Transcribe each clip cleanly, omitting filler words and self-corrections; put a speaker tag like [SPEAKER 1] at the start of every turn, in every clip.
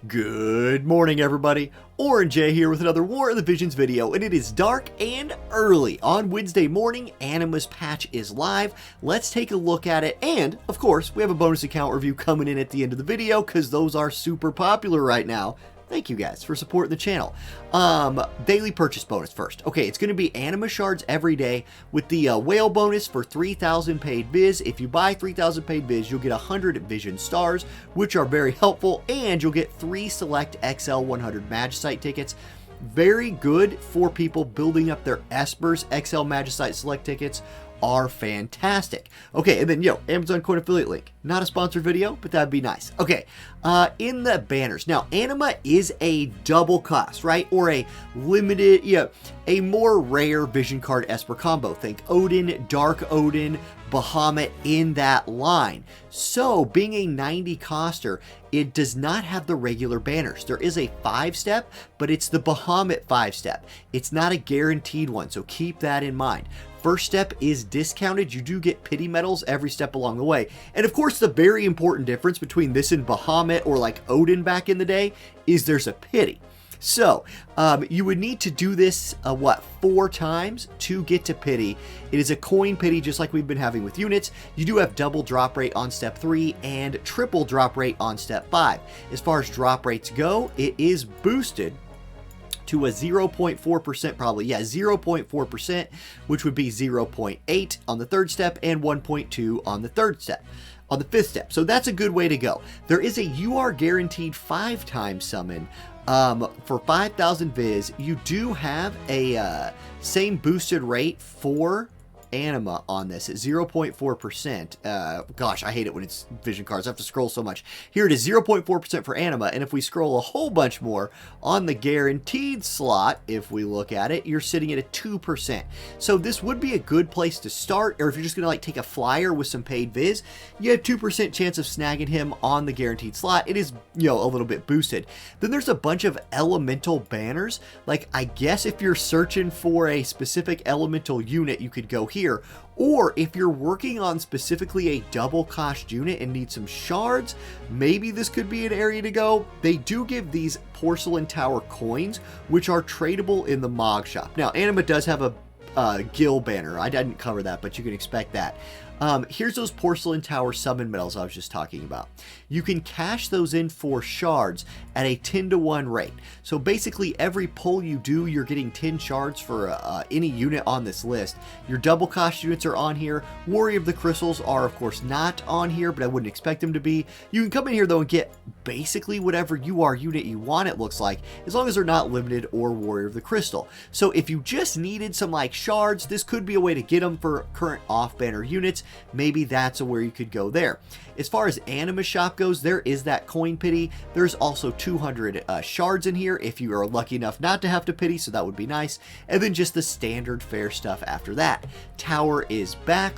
[SPEAKER 1] Good morning, everybody. Orange J here with another War of the Visions video, and it is dark and early. On Wednesday morning, Animus patch is live. Let's take a look at it, and, of course, we have a bonus account review coming in at the end of the video, because those are super popular right now. Thank you guys for supporting the channel. Daily purchase bonus first. Okay, it's going to be Anima shards every day with the whale bonus for 3,000 paid viz. If you buy 3,000 paid viz, you'll get 100 vision stars, which are very helpful, and you'll get 3 select XL 100 Magicite tickets. Very good for people building up their Espers. XL Magicite select tickets are fantastic. Okay, and then, Amazon coin affiliate link. Not a sponsored video, but that'd be nice. Okay, in the banners. Now, Anima is a double cost, right? Or a limited, a more rare vision card Esper combo. Think Odin, Dark Odin, Bahamut in that line. So, being a 90 coster, it does not have the regular banners. There is a 5-step, but it's the Bahamut 5-step. It's not a guaranteed one, so keep that in mind. First step is discounted. You do get pity medals every step along the way. And of course, the very important difference between this and Bahamut or like Odin back in the day is there's a pity. So, you would need to do this, 4 times to get to pity. It is a coin pity just like we've been having with units. You do have double drop rate on step 3 and triple drop rate on step 5. As far as drop rates go, it is boosted to a 0.4% probably. 0.4%, which would be 0.8 on the 3rd step and 1.2 on the 3rd step. On the 5th step. So that's a good way to go. There is a you are guaranteed 5-time summon. For 5,000 viz, you do have a same boosted rate for Anima on this at 0.4%. Gosh, I hate it when it's vision cards. I have to scroll so much. Here it is, 0.4% for Anima, and if we scroll a whole bunch more on the guaranteed slot, if we look at it, you're sitting at a 2%. So this would be a good place to start, or if you're just going to like take a flyer with some paid viz, you have 2% chance of snagging him on the guaranteed slot. It is, a little bit boosted. Then there's a bunch of elemental banners. Like, I guess if you're searching for a specific elemental unit, you could go here. Or if you're working on specifically a double cost unit and need some shards, maybe this could be an area to go. They do give these Porcelain Tower coins, which are tradable in the Mog shop. Now, Anima does have a Gil banner. I didn't cover that, but you can expect that. Here's those Porcelain Tower summon medals I was just talking about. You can cash those in for shards at a 10-to-1 rate. So basically every pull you do, you're getting 10 shards for any unit on this list. Your double cost units are on here. Warrior of the Crystals are of course not on here, but I wouldn't expect them to be. You can come in here though and get basically whatever unit you want, it looks like, as long as they're not limited or Warrior of the Crystal. So if you just needed some like shards, this could be a way to get them for current off-banner units. Maybe that's where you could go there. As far as Animus Shop goes, there is that coin pity. There's also 200 shards in here if you are lucky enough not to have to pity, so that would be nice. And then just the standard fare stuff after that. Tower is back.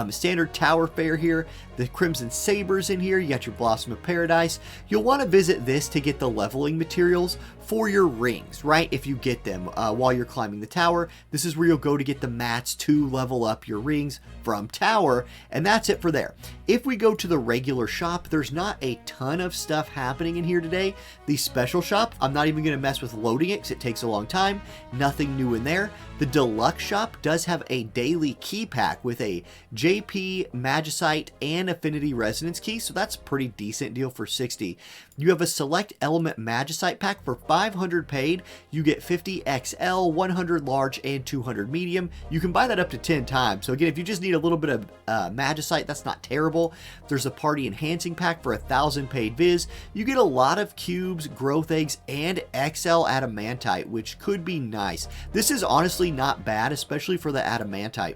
[SPEAKER 1] Standard tower fare here. The Crimson Sabers in here. You got your Blossom of Paradise. You'll want to visit this to get the leveling materials for your rings, right? If you get them while you're climbing the tower, this is where you'll go to get the mats to level up your rings from tower, and that's it for there. If we go to the regular shop, there's not a ton of stuff happening in here today. The special shop, I'm not even going to mess with loading it because it takes a long time. Nothing new in there. The Deluxe Shop does have a daily key pack with a JP, Magicite, and Affinity Resonance key, so that's a pretty decent deal for 60. You have a Select Element Magicite pack for 500 paid. You get 50 XL, 100 large, and 200 medium. You can buy that up to 10 times. So again, if you just need a little bit of Magicite, that's not terrible. There's a Party Enhancing pack for 1,000 paid viz. You get a lot of cubes, growth eggs, and XL Adamantite, which could be nice. This is honestly not bad, especially for the Adamantite.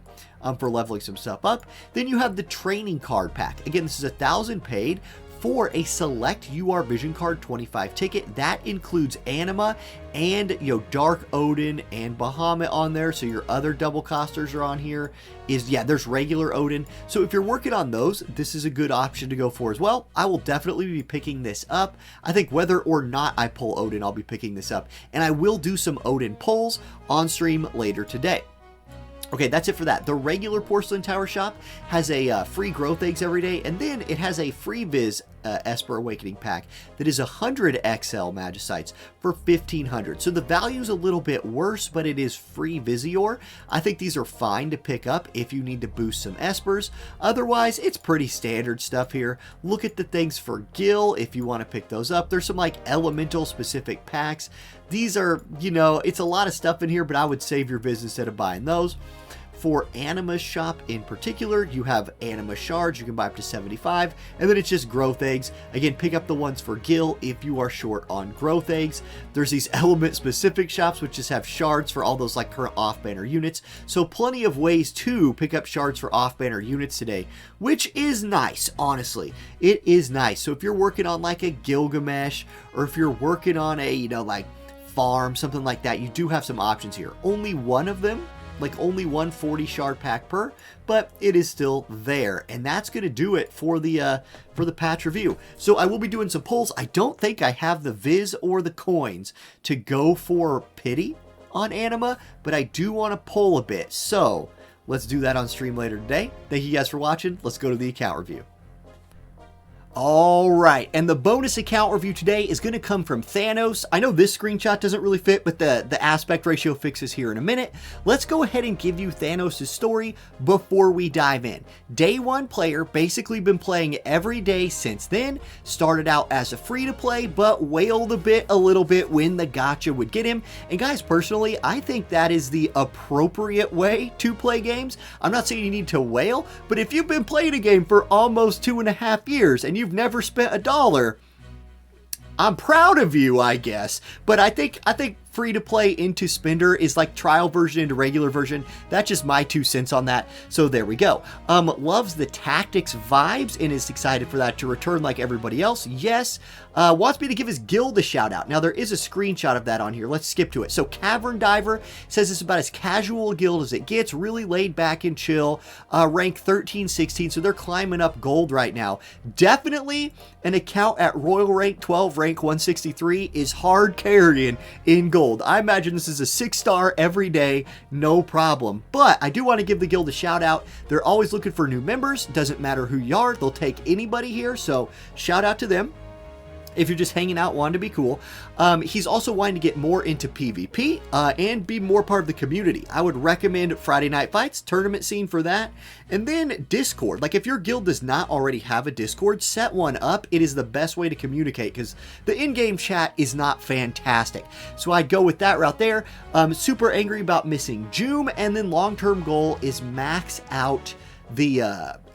[SPEAKER 1] For leveling some stuff up. Then you have the training card pack. Again, this is 1,000 paid for a select UR Vision Card 25 ticket. That includes Anima and Dark Odin and Bahamut on there. So your other double costers are on here. There's regular Odin. So if you're working on those, this is a good option to go for as well. I will definitely be picking this up. I think whether or not I pull Odin, I'll be picking this up. And I will do some Odin pulls on stream later today. Okay, that's it for that. The regular Porcelain Tower shop has a free growth eggs every day, and then it has a free Viz Esper Awakening pack that is 100 XL Magicites for 1,500. So the value is a little bit worse, but it is free Visior. I think these are fine to pick up if you need to boost some Espers. Otherwise, it's pretty standard stuff here. Look at the things for Gil if you want to pick those up. There's some like elemental specific packs. These are, you know, it's a lot of stuff in here, but I would save your Viz instead of buying those. For Animus Shop in particular, you have Anima shards, you can buy up to 75, and then it's just growth eggs. Again, pick up the ones for Gil if you are short on growth eggs. There's these element specific shops which just have shards for all those like current off-banner units, so plenty of ways to pick up shards for off-banner units today, which is nice, honestly. It is nice. So if you're working on like a Gilgamesh, or if you're working on a, you know, like farm, something like that, you do have some options here. Only one of them, like only one 40 shard pack per, but it is still there. And that's going to do it for the patch review. So I will be doing some polls. I don't think I have the Viz or the coins to go for pity on Anima, but I do want to poll a bit. So let's do that on stream later today. Thank you guys for watching. Let's go to the account review. All right, and the bonus account review today is going to come from Thanos. I know this screenshot doesn't really fit, but the aspect ratio fixes here in a minute. Let's go ahead and give you Thanos' story before we dive in. Day one player, basically been playing every day since then. Started out as a free-to-play, but wailed a little bit when the gacha would get him. And guys, personally, I think that is the appropriate way to play games. I'm not saying you need to wail, but if you've been playing a game for almost 2.5 years and you've never spent $1, I'm proud of you, I guess. But I think free to play into spender is like trial version into regular version. That's just my 2 cents on that. So there we go. Loves the tactics vibes and is excited for that to return like everybody else. Yes. Wants me to give his guild a shout out. Now there is a screenshot of that on here. Let's skip to it. So Cavern Diver says it's about as casual a guild as it gets. Really laid back and chill. Rank 13, 16. So they're climbing up gold right now. Definitely an account at Royal rank 12, rank 163 is hard carrying in gold. I imagine this is a 6-star every day, no problem. But I do want to give the guild a shout out. They're always looking for new members. Doesn't matter who you are, they'll take anybody here. So shout out to them. If you're just hanging out, wanting to be cool. He's also wanting to get more into PvP and be more part of the community. I would recommend Friday Night Fights, tournament scene for that. And then Discord. Like if your guild does not already have a Discord, set one up. It is the best way to communicate because the in-game chat is not fantastic. So I'd go with that route there. Super angry about missing Joom. And then long-term goal is max out the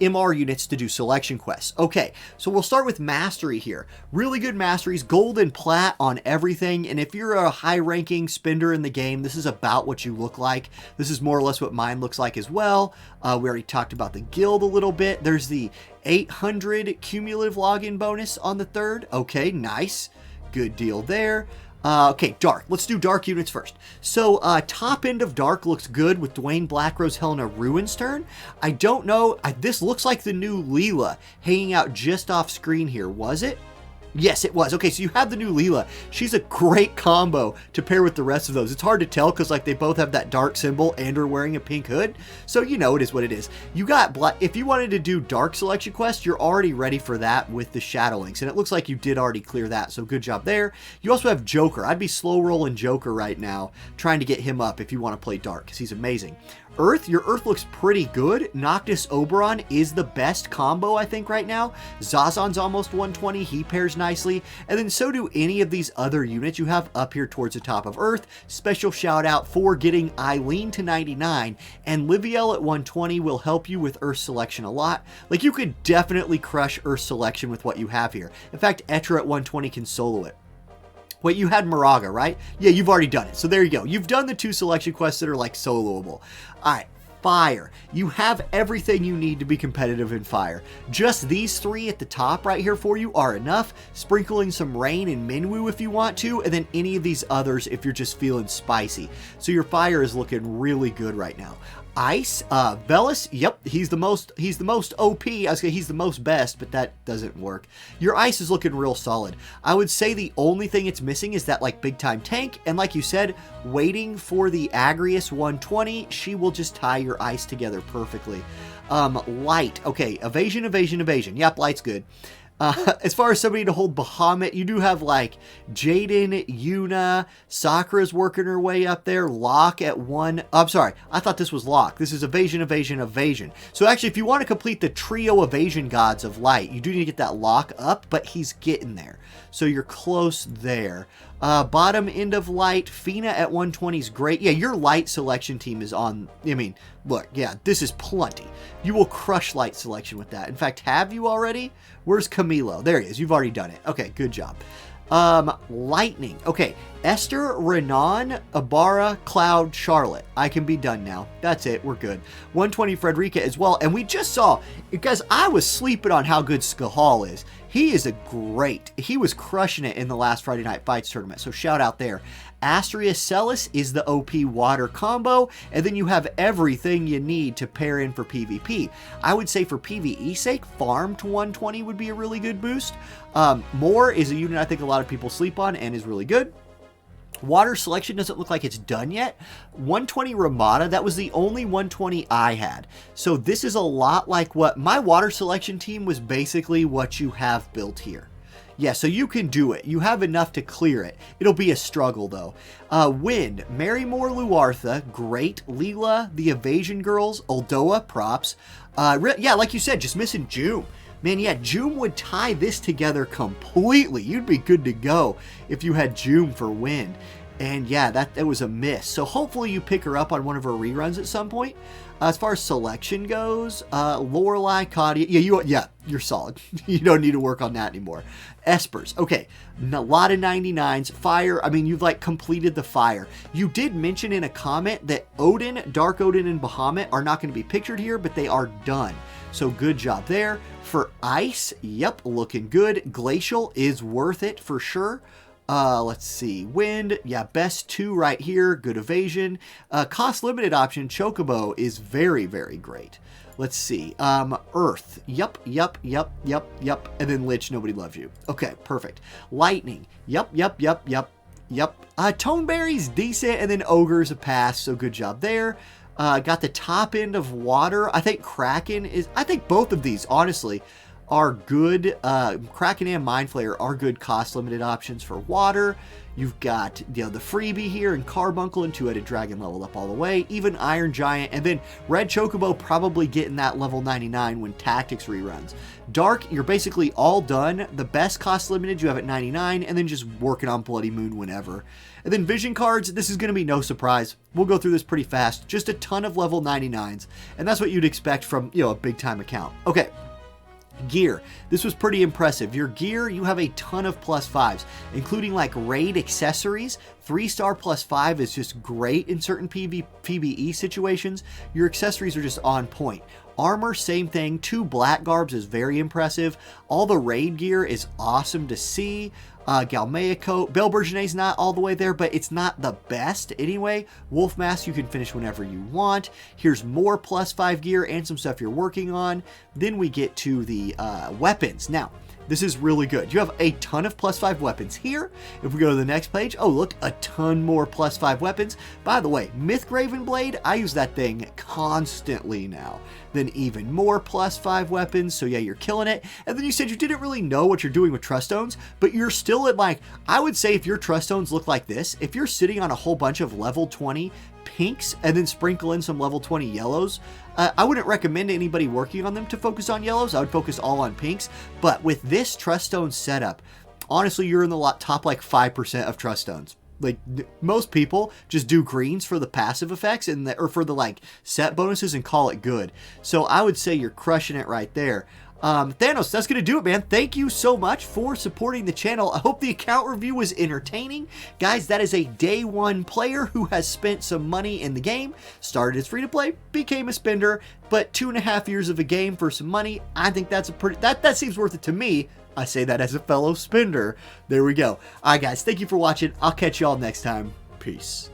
[SPEAKER 1] MR units to do selection quests. Okay, so we'll start with mastery here. Really good masteries, gold and plat on everything, and if you're a high-ranking spender in the game, this is about what you look like. This is more or less what mine looks like as well. We already talked about the guild a little bit. There's the 800 cumulative login bonus on the 3rd. Okay, nice. Good deal there. Okay, Dark. Let's do Dark units first. So, top end of Dark looks good with Dwayne Blackrose Helena Ruin's turn. I don't know. This looks like the new Leela hanging out just off screen here. Was it? Yes, it was. Okay, so you have the new Leela. She's a great combo to pair with the rest of those. It's hard to tell because like they both have that dark symbol and are wearing a pink hood. So you know it is what it is. You got black. If you wanted to do dark selection quest, you're already ready for that with the Shadow Links. And it looks like you did already clear that. So good job there. You also have Joker. I'd be slow rolling Joker right now, trying to get him up if you want to play dark because he's amazing. Earth, your Earth looks pretty good. Noctis Oberon is the best combo, I think, right now. Zazan's almost 120. He pairs nicely. And then so do any of these other units you have up here towards the top of Earth. Special shout out for getting Eileen to 99. And Liviel at 120 will help you with Earth selection a lot. Like, you could definitely crush Earth selection with what you have here. In fact, Etra at 120 can solo it. Wait, you had Moraga, right? Yeah, you've already done it. So there you go. You've done the 2 selection quests that are like soloable. All right, Fire. You have everything you need to be competitive in Fire. Just these 3 at the top right here for you are enough. Sprinkling some Rain and Minwoo if you want to, and then any of these others if you're just feeling spicy. So your Fire is looking really good right now. Ice, Velis, yep, he's the most OP. I was gonna say he's the most best, but that doesn't work. Your ice is looking real solid. I would say the only thing it's missing is that like big time tank, and like you said, waiting for the Agrius 120, she will just tie your ice together perfectly. Light, okay, evasion, evasion, evasion. Yep, light's good. As far as somebody to hold Bahamut, you do have like Jaden, Yuna, Sakura's working her way up there, Locke at 1. I'm sorry, I thought this was Locke. This is evasion, evasion, evasion. So actually, if you want to complete the trio evasion gods of light, you do need to get that Locke up, but he's getting there. So you're close there. Bottom end of light, Fina at 120 is great. Yeah, your light selection team is on, I mean, look, yeah, this is plenty. You will crush light selection with that. In fact, have you already? Where's Camilo? There he is. You've already done it. Okay, good job. Lightning. Okay, Esther, Renan, Ibarra, Cloud, Charlotte. I can be done now. That's it. We're good. 120 Frederica as well. And we just saw, because I was sleeping on how good Skahal is. He is he was crushing it in the last Friday Night Fights tournament. So shout out there. Astria Celis is the OP water combo, and then you have everything you need to pair in for PvP. I would say for PvE sake, farm to 120 would be a really good boost. Moore is a unit I think a lot of people sleep on and is really good. Water selection doesn't look like it's done yet. 120 Ramada, that was the only 120 I had. So this is a lot like what my water selection team was, basically what you have built here. Yeah, so you can do it. You have enough to clear it. It'll be a struggle, though. Wind, Marymore Luartha, great. Leela, the Evasion Girls, Uldoa, props. Yeah, like you said, just missing Joom. Man, yeah, Joom would tie this together completely. You'd be good to go if you had Joom for Wind. And yeah, that was a miss. So hopefully you pick her up on one of her reruns at some point. As far as selection goes, Lorelei, Kadia, yeah, you're solid. You don't need to work on that anymore. Espers, okay, a lot of 99s. Fire, I mean, you've like completed the fire. You did mention in a comment that Odin, Dark Odin, and Bahamut are not going to be pictured here, but they are done. So good job there. For ice, yep, looking good. Glacial is worth it for sure. Let's see. Wind, yeah, best 2 right here. Good evasion. Cost limited option, Chocobo, is very, very great. Let's see. Earth, yep. And then Lich, nobody loves you. Okay, perfect. Lightning, yep. Toneberry's decent, and then Ogre's a pass, so good job there. Got the top end of water. I think Kraken is, I think both of these, honestly, are good. Kraken and Mind Flayer are good cost limited options for water. You've got, you know, the freebie here and Carbuncle and Two-Headed Dragon leveled up all the way. Even Iron Giant, and then Red Chocobo probably getting that level 99 when Tactics reruns. Dark, you're basically all done. The best cost limited you have at 99, and then just working on Bloody Moon whenever. And then Vision cards, this is going to be no surprise. We'll go through this pretty fast. Just a ton of level 99s, and that's what you'd expect from, you know, a big time account. Okay. Gear, this was pretty impressive. Your gear, you have a ton of +5s, including like raid accessories. 3-star +5 is just great in certain PvE situations. Your accessories are just on point. Armor, same thing. 2 black garbs is very impressive. All the raid gear is awesome to see. Galmea coat. Belle Bourgeonnaise not all the way there, but it's not the best anyway. Wolf mask you can finish whenever you want. Here's more +5 gear and some stuff you're working on. Then we get to the weapons. Now, this is really good. You have a ton of +5 weapons here. If we go to the next page, oh look, a ton more +5 weapons. By the way, Mythgraven Blade, I use that thing constantly now. Then even more +5 weapons, so yeah, you're killing it. And then you said you didn't really know what you're doing with Trust Stones, but you're still at like, I would say if your Trust Stones look like this, if you're sitting on a whole bunch of level 20 pinks and then sprinkle in some level 20 yellows, I wouldn't recommend anybody working on them to focus on yellows. I would focus all on pinks. But with this Trust Stone setup, honestly, you're in the top like 5% of Trust Stones. Like most people just do greens for the passive effects and or for the like set bonuses and call it good. So I would say you're crushing it right there. Thanos, that's going to do it, man. Thank you so much for supporting the channel. I hope the account review was entertaining. Guys, that is a day 1 player who has spent some money in the game, started as free to play, became a spender, but 2.5 years of a game for some money. I think that's a pretty, that seems worth it to me. I say that as a fellow spender. There we go. All right, guys, thank you for watching. I'll catch y'all next time. Peace.